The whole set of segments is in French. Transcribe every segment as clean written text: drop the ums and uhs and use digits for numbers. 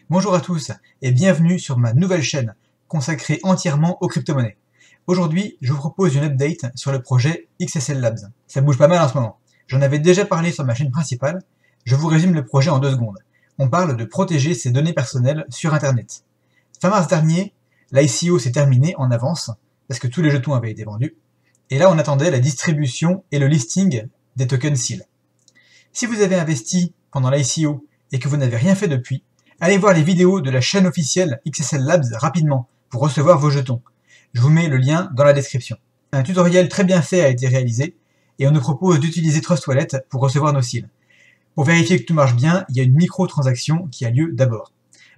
Bonjour à tous et bienvenue sur ma nouvelle chaîne consacrée entièrement aux crypto-monnaies. Aujourd'hui, je vous propose une update sur le projet XSL Labs. Ça bouge pas mal en ce moment. J'en avais déjà parlé sur ma chaîne principale. Je vous résume le projet en 2 secondes. On parle de protéger ses données personnelles sur Internet. Fin mars dernier, l'ICO s'est terminé en avance parce que tous les jetons avaient été vendus. Et là, on attendait la distribution et le listing des tokens SEAL. Si vous avez investi pendant l'ICO et que vous n'avez rien fait depuis, allez voir les vidéos de la chaîne officielle XSL Labs rapidement pour recevoir vos jetons. Je vous mets le lien dans la description. Un tutoriel très bien fait a été réalisé et on nous propose d'utiliser Trust Wallet pour recevoir nos SEAL. Pour vérifier que tout marche bien, il y a une micro-transaction qui a lieu d'abord.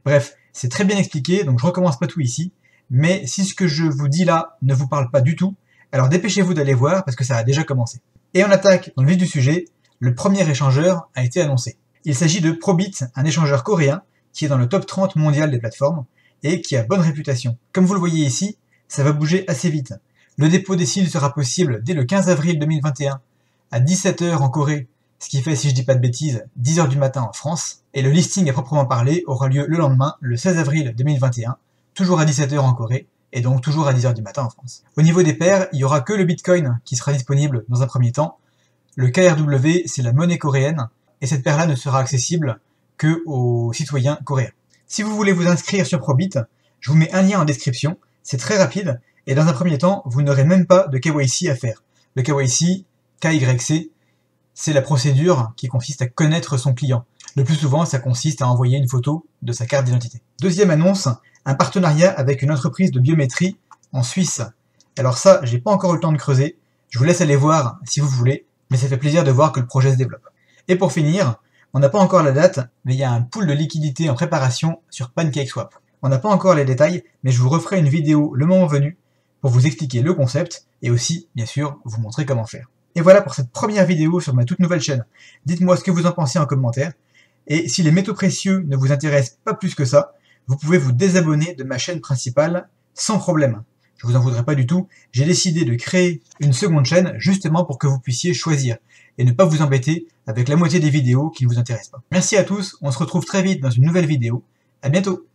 Bref, c'est très bien expliqué, donc je recommence pas tout ici, mais si ce que je vous dis là ne vous parle pas du tout, alors dépêchez-vous d'aller voir parce que ça a déjà commencé. Et on attaque dans le vif du sujet, le premier échangeur a été annoncé. Il s'agit de Probit, un échangeur coréen qui est dans le top 30 mondial des plateformes et qui a bonne réputation. Comme vous le voyez ici, ça va bouger assez vite. Le dépôt des SEAL sera possible dès le 15 avril 2021 à 17h en Corée, ce qui fait, si je dis pas de bêtises, 10h du matin en France, et le listing à proprement parler aura lieu le lendemain, le 16 avril 2021, toujours à 17h en Corée, et donc toujours à 10h du matin en France. Au niveau des paires, il n'y aura que le Bitcoin qui sera disponible dans un premier temps. Le KRW, c'est la monnaie coréenne, et cette paire-là ne sera accessible que aux citoyens coréens. Si vous voulez vous inscrire sur Probit, je vous mets un lien en description, c'est très rapide, et dans un premier temps, vous n'aurez même pas de KYC à faire. Le KYC, KYC, c'est la procédure qui consiste à connaître son client. Le plus souvent, ça consiste à envoyer une photo de sa carte d'identité. Deuxième annonce, un partenariat avec une entreprise de biométrie en Suisse. Alors ça, j'ai pas encore eu le temps de creuser, je vous laisse aller voir si vous voulez, mais ça fait plaisir de voir que le projet se développe. Et pour finir, on n'a pas encore la date, mais il y a un pool de liquidité en préparation sur PancakeSwap. On n'a pas encore les détails, mais je vous referai une vidéo le moment venu pour vous expliquer le concept et aussi, bien sûr, vous montrer comment faire. Et voilà pour cette première vidéo sur ma toute nouvelle chaîne. Dites-moi ce que vous en pensez en commentaire. Et si les métaux précieux ne vous intéressent pas plus que ça, vous pouvez vous désabonner de ma chaîne principale sans problème. Je vous en voudrais pas du tout. J'ai décidé de créer une seconde chaîne justement pour que vous puissiez choisir et ne pas vous embêter avec la moitié des vidéos qui ne vous intéressent pas. Merci à tous, on se retrouve très vite dans une nouvelle vidéo. À bientôt!